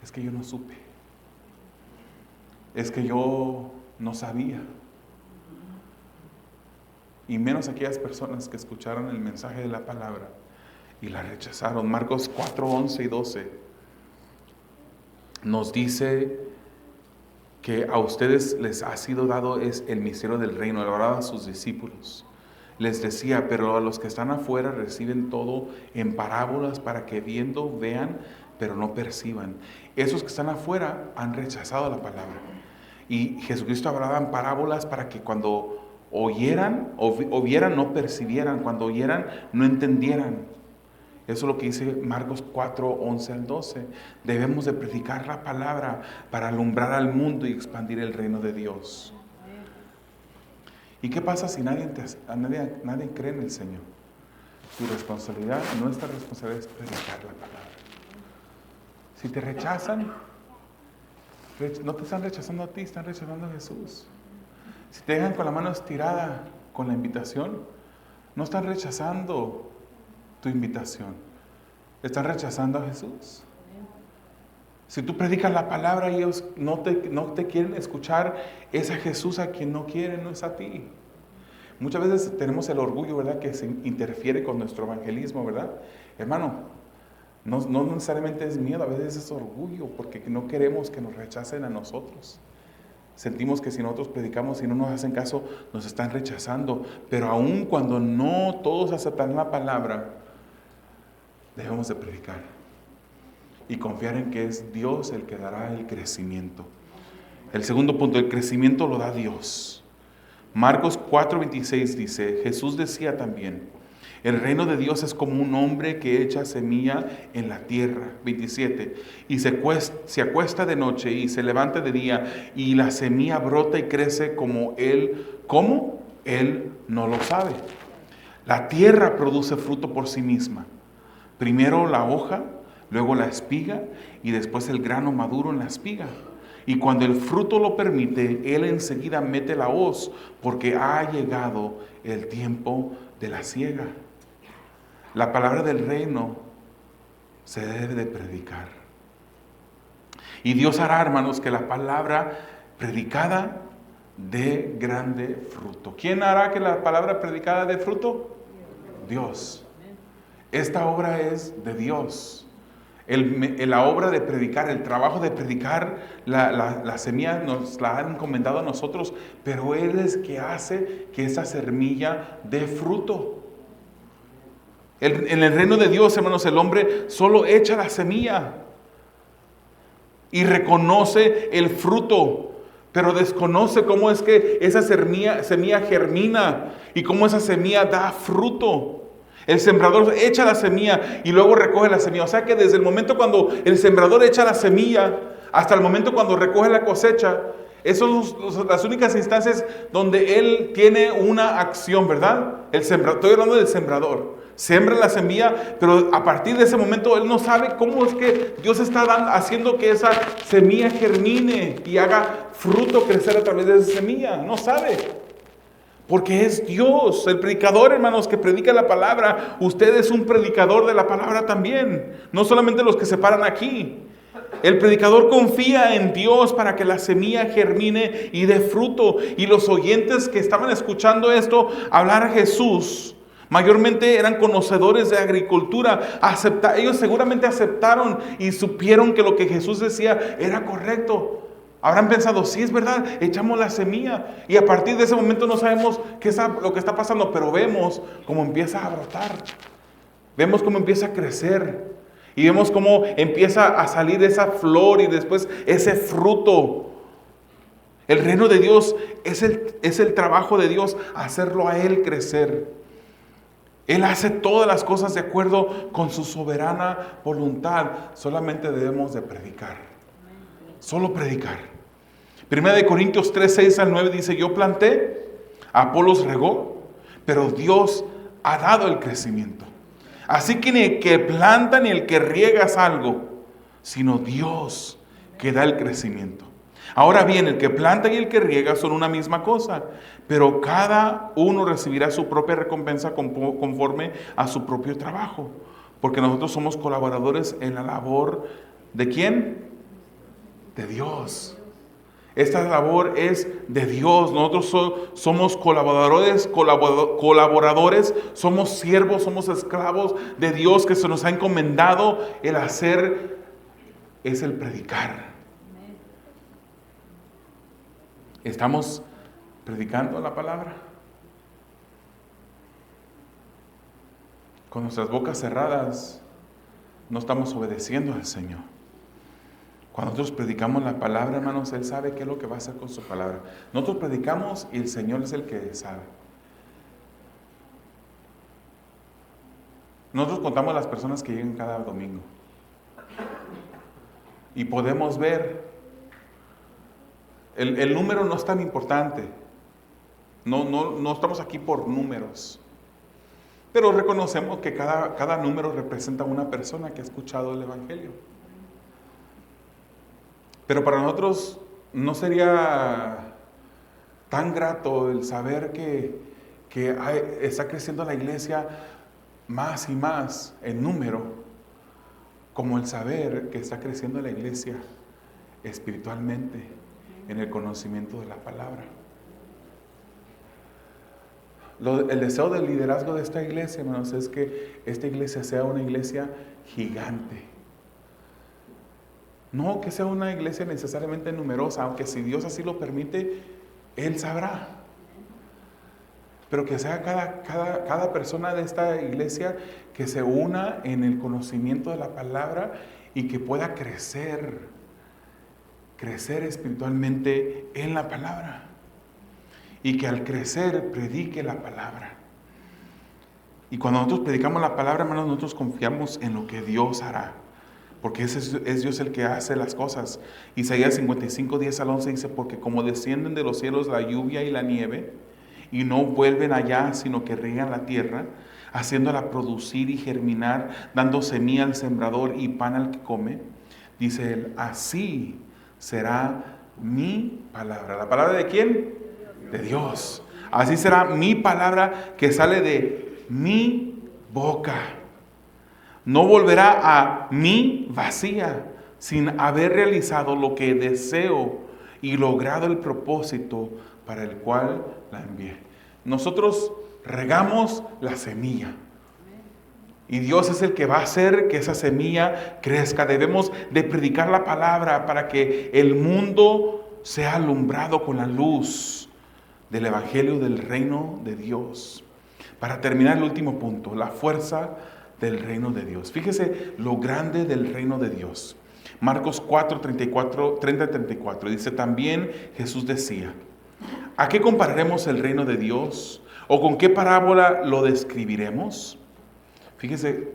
es que yo no supe, es que yo no sabía. Y menos aquellas personas que escucharon el mensaje de la palabra y la rechazaron. Marcos 4, 11 y 12 nos dice que a ustedes les ha sido dado es el misterio del reino. Lo hablaba a sus discípulos. Les decía, pero a los que están afuera reciben todo en parábolas para que viendo vean, pero no perciban. Esos que están afuera han rechazado la palabra. Y Jesucristo hablaba en parábolas para que cuando oyeran o vieran no percibieran, cuando oyeran no entendieran. Eso es lo que dice Marcos 4, 11 al 12. Debemos de predicar la palabra para alumbrar al mundo y expandir el reino de Dios. ¿Y qué pasa si nadie cree en el Señor? Tu responsabilidad, nuestra responsabilidad es predicar la palabra. Si te rechazan, no te están rechazando a ti, están rechazando a Jesús. Si te dejan con la mano estirada con la invitación, no están rechazando tu invitación, están rechazando a Jesús. Si tú predicas la palabra y ellos no te quieren escuchar, es a Jesús a quien no quieren, no es a ti. Muchas veces tenemos el orgullo, ¿verdad?, que se interfiere con nuestro evangelismo, ¿verdad? Hermano, no necesariamente es miedo, a veces es orgullo, porque no queremos que nos rechacen a nosotros. Sentimos que si nosotros predicamos y no nos hacen caso, nos están rechazando. Pero aun cuando no todos aceptan la palabra, debemos de predicar. y confiar en que es Dios el que dará el crecimiento. El segundo punto, el crecimiento lo da Dios. Marcos 4:26 dice, Jesús decía también, el reino de Dios es como un hombre que echa semilla en la tierra. 27, y se acuesta de noche y se levanta de día y la semilla brota y crece como él, ¿cómo? Él no lo sabe. La tierra produce fruto por sí misma. Primero la hoja, luego la espiga y después el grano maduro en la espiga. Y cuando el fruto lo permite, él enseguida mete la hoz, porque ha llegado el tiempo de la siega. La palabra del reino se debe de predicar. Y Dios hará, hermanos, que la palabra predicada dé grande fruto. ¿Quién hará que la palabra predicada dé fruto? Dios. Esta obra es de Dios. La obra de predicar, el trabajo de predicar, la semilla nos la han encomendado a nosotros, pero Él es que hace que esa semilla dé fruto. En el reino de Dios, hermanos, el hombre solo echa la semilla y reconoce el fruto, pero desconoce cómo es que esa semilla germina y cómo esa semilla da fruto. El sembrador echa la semilla y luego recoge la semilla. O sea que desde el momento cuando el sembrador echa la semilla hasta el momento cuando recoge la cosecha, esas son las únicas instancias donde él tiene una acción, ¿verdad? Estoy hablando del sembrador. Siembra la semilla, pero a partir de ese momento él no sabe cómo es que Dios está haciendo que esa semilla germine y haga fruto crecer a través de esa semilla. No sabe. Porque es Dios, el predicador, hermanos, que predica la palabra. Usted es un predicador de la palabra también. No solamente los que se paran aquí. El predicador confía en Dios para que la semilla germine y dé fruto. Y los oyentes que estaban escuchando esto hablar a Jesús, mayormente eran conocedores de agricultura. Ellos seguramente aceptaron y supieron que lo que Jesús decía era correcto. Habrán pensado, sí es verdad, echamos la semilla. Y a partir de ese momento no sabemos qué es lo que está pasando, pero vemos cómo empieza a brotar. Vemos cómo empieza a crecer. Y vemos cómo empieza a salir esa flor y después ese fruto. El reino de Dios es el trabajo de Dios, hacerlo a Él crecer. Él hace todas las cosas de acuerdo con su soberana voluntad. Solamente debemos de predicar. Solo predicar. Primera de Corintios 3, 6 al 9 dice, yo planté, Apolos regó, pero Dios ha dado el crecimiento. Así que ni el que planta ni el que riega es algo, sino Dios que da el crecimiento. Ahora bien, el que planta y el que riega son una misma cosa, pero cada uno recibirá su propia recompensa conforme a su propio trabajo. Porque nosotros somos colaboradores en la labor ¿de quién? De Dios. Esta labor es de Dios. Nosotros somos colaboradores, somos siervos, somos esclavos de Dios que se nos ha encomendado. El hacer es el predicar. ¿Estamos predicando la palabra? Con nuestras bocas cerradas no estamos obedeciendo al Señor. Cuando nosotros predicamos la palabra, hermanos, Él sabe qué es lo que va a hacer con su palabra. Nosotros predicamos y el Señor es el que sabe. Nosotros contamos las personas que llegan cada domingo. Y podemos ver, el número no es tan importante. No estamos aquí por números. Pero reconocemos que cada número representa una persona que ha escuchado el Evangelio. Pero para nosotros no sería tan grato el saber que está creciendo la iglesia más y más en número, como el saber que está creciendo la iglesia espiritualmente en el conocimiento de la palabra. El deseo del liderazgo de esta iglesia, hermanos, es que esta iglesia sea una iglesia gigante. No que sea una iglesia necesariamente numerosa, aunque si Dios así lo permite, Él sabrá. Pero que sea cada persona de esta iglesia que se una en el conocimiento de la palabra y que pueda crecer espiritualmente en la palabra. Y que al crecer predique la palabra. Y cuando nosotros predicamos la palabra, hermanos, nosotros confiamos en lo que Dios hará. Porque es Dios el que hace las cosas. Isaías 55, 10 al 11 dice: porque como descienden de los cielos la lluvia y la nieve, y no vuelven allá, sino que riegan la tierra, haciéndola producir y germinar, dando semilla al sembrador y pan al que come, dice él, así será mi palabra. ¿La palabra de quién? De Dios. Así será mi palabra que sale de mi boca. No volverá a mí vacía, sin haber realizado lo que deseo y logrado el propósito para el cual la envié. Nosotros regamos la semilla. Y Dios es el que va a hacer que esa semilla crezca. Debemos de predicar la palabra para que el mundo sea alumbrado con la luz del evangelio del reino de Dios. Para terminar, el último punto, la fuerza del reino de Dios. Fíjese lo grande del reino de Dios. Marcos 4, 30-34 dice: también Jesús decía: ¿a qué compararemos el reino de Dios? ¿O con qué parábola lo describiremos? Fíjese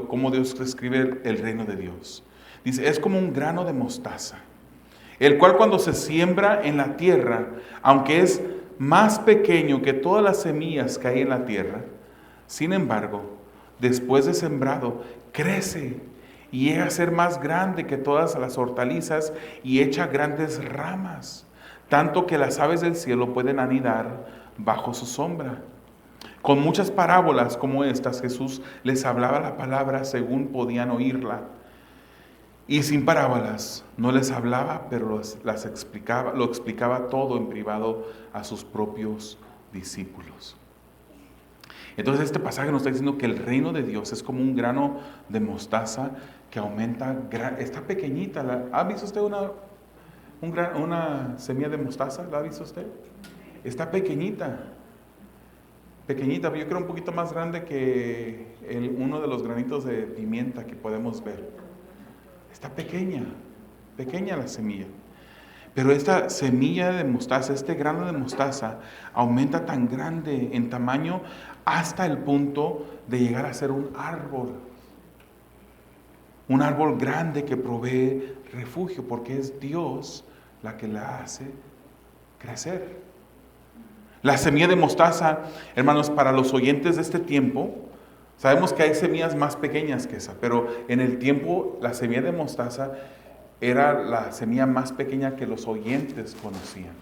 cómo Dios describe el reino de Dios. Dice: es como un grano de mostaza, el cual cuando se siembra en la tierra, aunque es más pequeño que todas las semillas que hay en la tierra, sin embargo, después de sembrado, crece y llega a ser más grande que todas las hortalizas y echa grandes ramas, tanto que las aves del cielo pueden anidar bajo su sombra. Con muchas parábolas como estas, Jesús les hablaba la palabra según podían oírla. Y sin parábolas no les hablaba, pero lo explicaba todo en privado a sus propios discípulos. Entonces este pasaje nos está diciendo que el reino de Dios es como un grano de mostaza que aumenta, está pequeñita. ¿Ha visto usted una semilla de mostaza? ¿La ha visto usted? Está pequeñita, yo creo un poquito más grande que uno de los granitos de pimienta que podemos ver. Está pequeña la semilla. Pero esta semilla de mostaza, este grano de mostaza, aumenta tan grande en tamaño hasta el punto de llegar a ser un árbol. Un árbol grande que provee refugio, porque es Dios la que la hace crecer. La semilla de mostaza, hermanos, para los oyentes de este tiempo, sabemos que hay semillas más pequeñas que esa, pero en el tiempo la semilla de mostaza era la semilla más pequeña que los oyentes conocían.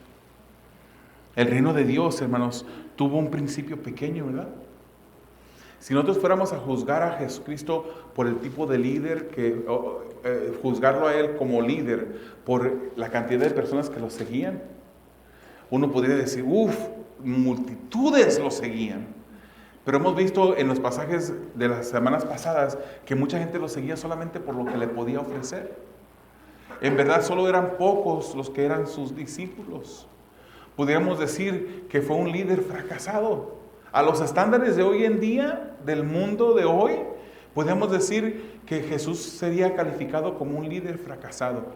El reino de Dios, hermanos, tuvo un principio pequeño, ¿verdad? Si nosotros fuéramos a juzgar a Jesucristo por el tipo de líder, juzgarlo a Él como líder por la cantidad de personas que lo seguían, uno podría decir, multitudes lo seguían. Pero hemos visto en los pasajes de las semanas pasadas que mucha gente lo seguía solamente por lo que le podía ofrecer. En verdad solo eran pocos los que eran sus discípulos. Podríamos decir que fue un líder fracasado. A los estándares de hoy en día, del mundo de hoy, podemos decir que Jesús sería calificado como un líder fracasado.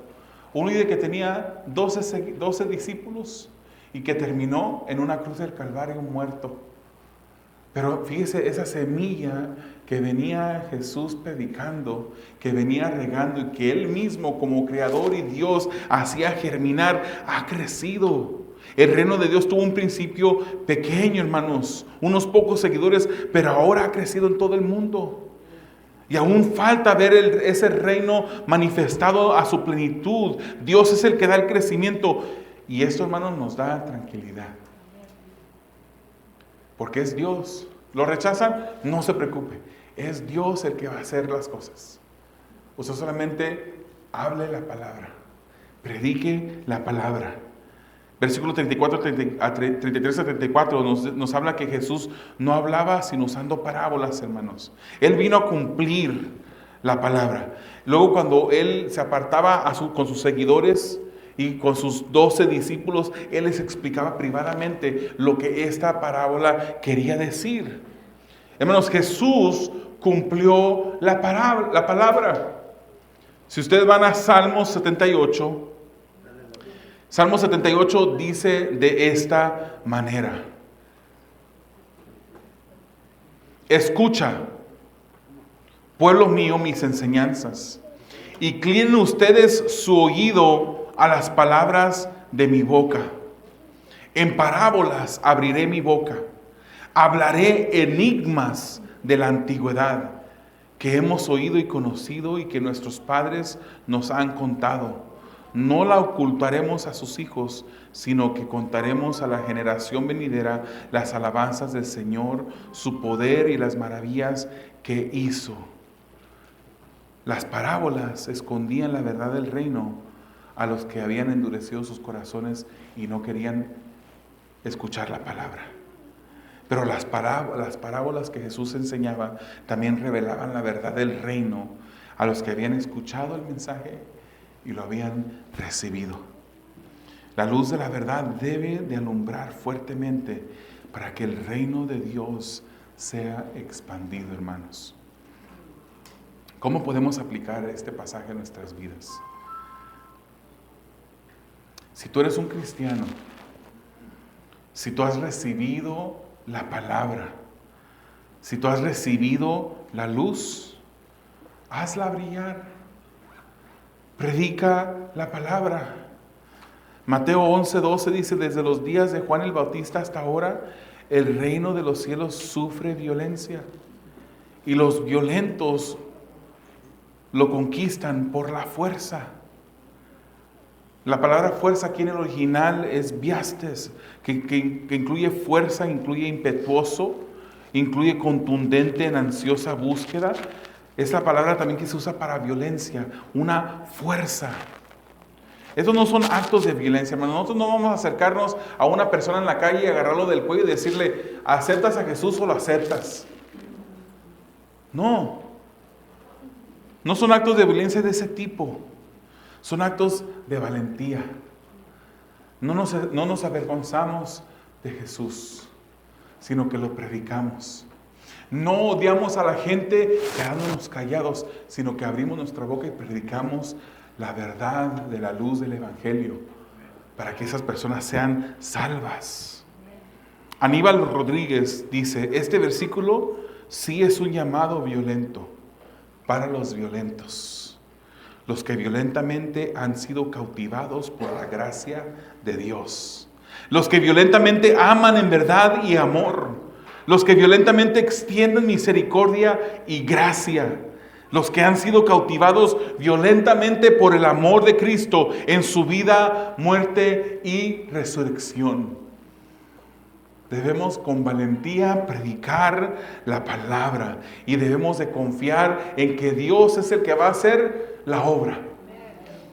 Un líder que tenía 12 discípulos y que terminó en una cruz del Calvario muerto. Pero fíjese, esa semilla que venía Jesús predicando, que venía regando y que Él mismo como creador y Dios hacía germinar, ha crecido. El reino de Dios tuvo un principio pequeño, hermanos, unos pocos seguidores, pero ahora ha crecido en todo el mundo. Y aún falta ver ese reino manifestado a su plenitud. Dios es el que da el crecimiento. Y esto, hermanos, nos da tranquilidad. Porque es Dios. ¿Lo rechazan? No se preocupe. Es Dios el que va a hacer las cosas. Usted solamente hable la palabra. Predique la palabra. Versículo 33 a 34 nos habla que Jesús no hablaba sino usando parábolas, hermanos. Él vino a cumplir la palabra. Luego cuando Él se apartaba con sus seguidores y con sus 12 discípulos, Él les explicaba privadamente lo que esta parábola quería decir. Hermanos, Jesús cumplió la palabra. Si ustedes van a Salmos 78, Salmo 78 dice de esta manera: escucha, pueblo mío, mis enseñanzas, y inclinen ustedes su oído a las palabras de mi boca. En parábolas abriré mi boca, hablaré enigmas de la antigüedad que hemos oído y conocido y que nuestros padres nos han contado. No la ocultaremos a sus hijos, sino que contaremos a la generación venidera las alabanzas del Señor, su poder y las maravillas que hizo. Las parábolas escondían la verdad del reino a los que habían endurecido sus corazones y no querían escuchar la palabra. Pero las parábolas que Jesús enseñaba también revelaban la verdad del reino a los que habían escuchado el mensaje y lo habían recibido. La luz de la verdad debe de alumbrar fuertemente para que el reino de Dios sea expandido, hermanos. ¿Cómo podemos aplicar este pasaje a nuestras vidas? Si tú eres un cristiano, si tú has recibido la palabra, si tú has recibido la luz, hazla brillar. Predica la palabra. Mateo 11:12 dice: desde los días de Juan el Bautista hasta ahora, el reino de los cielos sufre violencia, y los violentos lo conquistan por la fuerza. La palabra fuerza aquí en el original es biastes, que incluye fuerza, incluye impetuoso, incluye contundente en ansiosa búsqueda. Es la palabra también que se usa para violencia, una fuerza. Estos no son actos de violencia, hermano. Nosotros no vamos a acercarnos a una persona en la calle y agarrarlo del cuello y decirle: ¿aceptas a Jesús o lo aceptas? No. No son actos de violencia de ese tipo. Son actos de valentía. No nos avergonzamos de Jesús, sino que lo predicamos. No odiamos a la gente quedándonos callados, sino que abrimos nuestra boca y predicamos la verdad de la luz del Evangelio, para que esas personas sean salvas. Aníbal Rodríguez dice: este versículo sí es un llamado violento para los violentos, los que violentamente han sido cautivados por la gracia de Dios, los que violentamente aman en verdad y amor, los que violentamente extienden misericordia y gracia, los que han sido cautivados violentamente por el amor de Cristo en su vida, muerte y resurrección. Debemos con valentía predicar la palabra y debemos de confiar en que Dios es el que va a hacer la obra.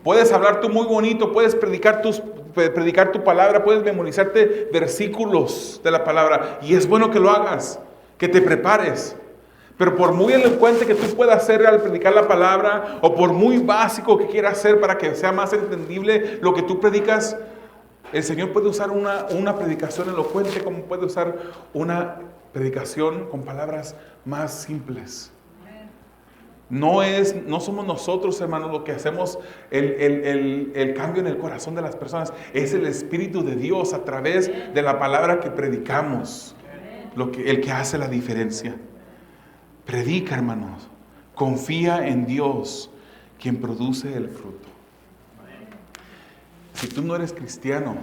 Puedes hablar tú muy bonito, puedes predicar tu palabra, puedes memorizarte versículos de la palabra, y es bueno que lo hagas, que te prepares. Pero por muy elocuente que tú puedas ser al predicar la palabra, o por muy básico que quieras hacer para que sea más entendible lo que tú predicas, el Señor puede usar una predicación elocuente como puede usar una predicación con palabras más simples. No somos nosotros, hermanos, lo que hacemos el cambio en el corazón de las personas. Es el Espíritu de Dios a través de la palabra que predicamos, el que hace la diferencia. Predica, hermanos. Confía en Dios, quien produce el fruto. Si tú no eres cristiano,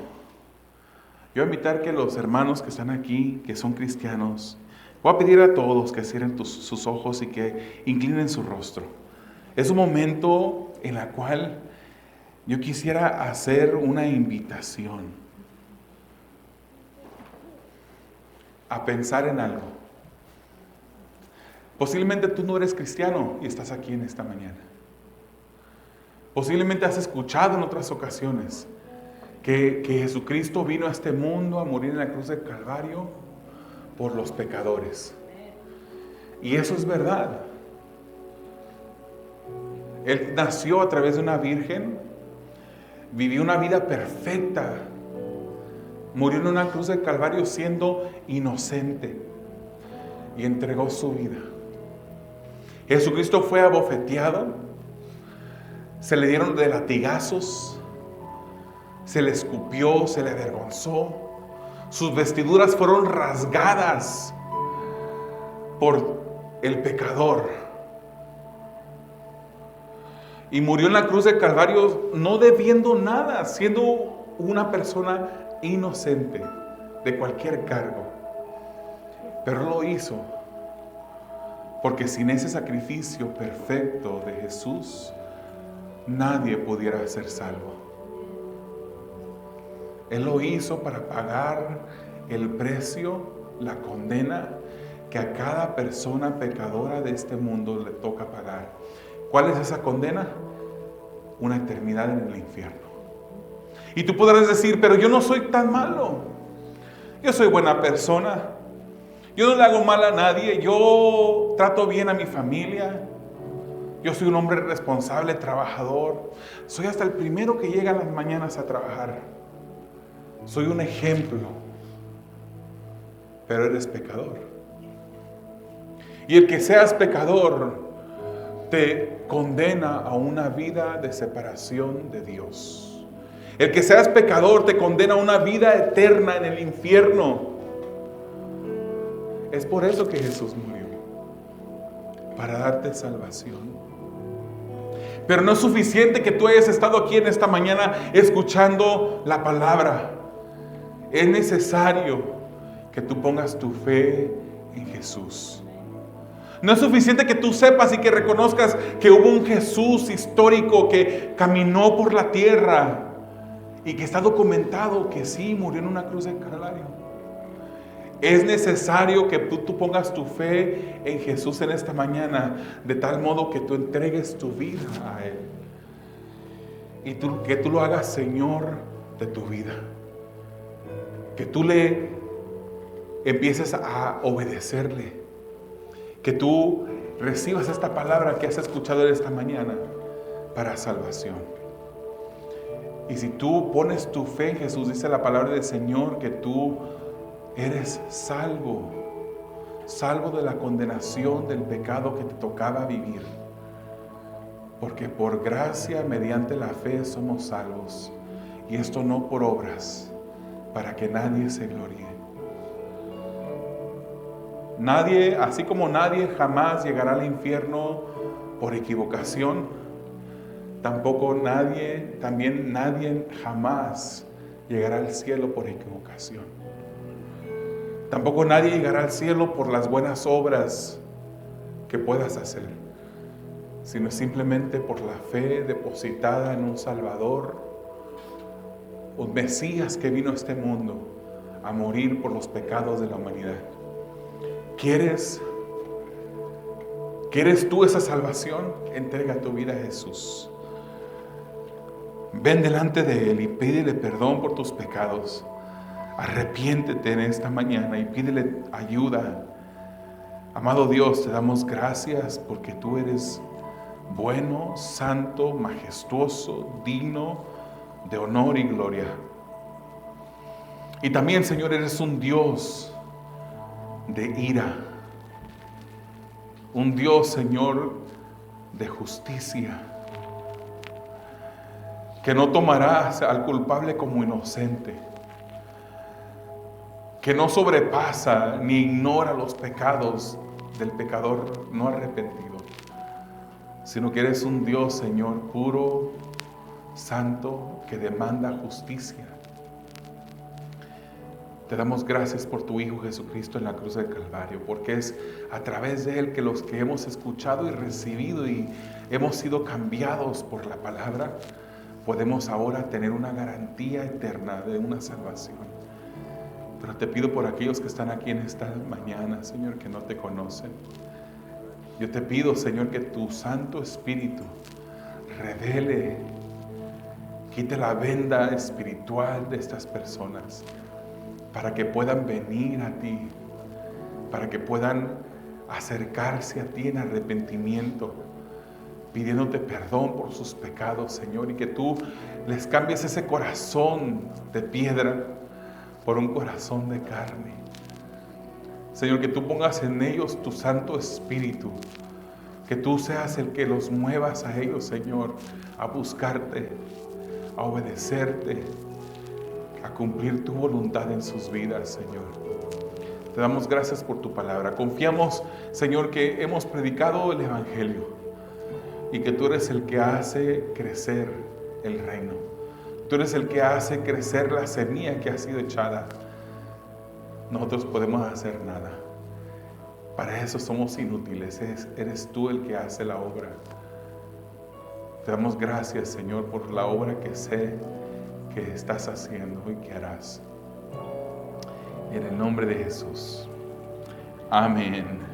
yo voy a invitar que los hermanos que están aquí, que son cristianos, voy a pedir a todos que cierren sus ojos y que inclinen su rostro. Es un momento en el cual yo quisiera hacer una invitación a pensar en algo. Posiblemente tú no eres cristiano y estás aquí en esta mañana. Posiblemente has escuchado en otras ocasiones que Jesucristo vino a este mundo a morir en la cruz del Calvario por los pecadores. Y eso es verdad. Él nació a través de una virgen, vivió una vida perfecta, murió en una cruz del Calvario siendo inocente y entregó su vida. Jesucristo fue abofeteado, Se le dieron de latigazos, se le escupió, se le avergonzó. Sus vestiduras fueron rasgadas por el pecador. Y murió en la cruz del Calvario no debiendo nada, siendo una persona inocente de cualquier cargo. Pero lo hizo porque sin ese sacrificio perfecto de Jesús, nadie pudiera ser salvo. Él lo hizo para pagar el precio, la condena que a cada persona pecadora de este mundo le toca pagar. ¿Cuál es esa condena? Una eternidad en el infierno. Y tú podrás decir, pero yo no soy tan malo. Yo soy buena persona. Yo no le hago mal a nadie. Yo trato bien a mi familia. Yo soy un hombre responsable, trabajador. Soy hasta el primero que llega a las mañanas a trabajar. Soy un ejemplo. Pero eres pecador. Y el que seas pecador te condena a una vida de separación de Dios. El que seas pecador te condena a una vida eterna en el infierno. Es por eso que Jesús murió, para darte salvación. Pero no es suficiente que tú hayas estado aquí en esta mañana escuchando la palabra. Es necesario que tú pongas tu fe en Jesús. No es suficiente que tú sepas y que reconozcas que hubo un Jesús histórico que caminó por la tierra y que está documentado que sí, murió en una cruz del Calvario. Es necesario que tú pongas tu fe en Jesús en esta mañana, de tal modo que tú entregues tu vida a Él. Y que tú lo hagas Señor de tu vida. Que tú le empieces a obedecerle. Que tú recibas esta palabra que has escuchado en esta mañana para salvación. Y si tú pones tu fe en Jesús, dice la palabra del Señor, que tú eres salvo, salvo de la condenación del pecado que te tocaba vivir. Porque por gracia, mediante la fe, somos salvos. Y esto no por obras, para que nadie se gloríe. Nadie, así como nadie jamás llegará al infierno por equivocación, tampoco nadie jamás llegará al cielo por equivocación. Tampoco nadie llegará al cielo por las buenas obras que puedas hacer, sino simplemente por la fe depositada en un Salvador, un Mesías que vino a este mundo a morir por los pecados de la humanidad. ¿Quieres tú esa salvación? Entrega tu vida a Jesús. Ven delante de Él y pídele perdón por tus pecados. Arrepiéntete en esta mañana y pídele ayuda. Amado Dios, te damos gracias porque tú eres bueno, santo, majestuoso, digno de honor y gloria. Y también, Señor, eres un Dios de ira. Un Dios, Señor, de justicia. Que no tomarás al culpable como inocente. Que no sobrepasa ni ignora los pecados del pecador no arrepentido, sino que eres un Dios, Señor, puro, santo, que demanda justicia. Te damos gracias por tu Hijo Jesucristo en la cruz del Calvario, porque es a través de Él que los que hemos escuchado y recibido y hemos sido cambiados por la palabra, podemos ahora tener una garantía eterna de una salvación. Pero te pido por aquellos que están aquí en esta mañana, Señor, que no te conocen. Yo te pido, Señor, que tu Santo Espíritu revele, quite la venda espiritual de estas personas, para que puedan venir a ti, para que puedan acercarse a ti en arrepentimiento, pidiéndote perdón por sus pecados, Señor, y que tú les cambies ese corazón de piedra por un corazón de carne. Señor, que tú pongas en ellos tu Santo Espíritu Que tú seas el que los muevas a ellos, Señor, a buscarte, a obedecerte, a cumplir tu voluntad en sus vidas, Señor. Te damos gracias por tu palabra. Confiamos, Señor, que hemos predicado el Evangelio y que tú eres el que hace crecer el reino. Tú eres el que hace crecer la semilla que ha sido echada. Nosotros podemos hacer nada. Para eso somos inútiles. Eres tú el que hace la obra. Te damos gracias, Señor, por la obra que sé que estás haciendo y que harás. En el nombre de Jesús. Amén.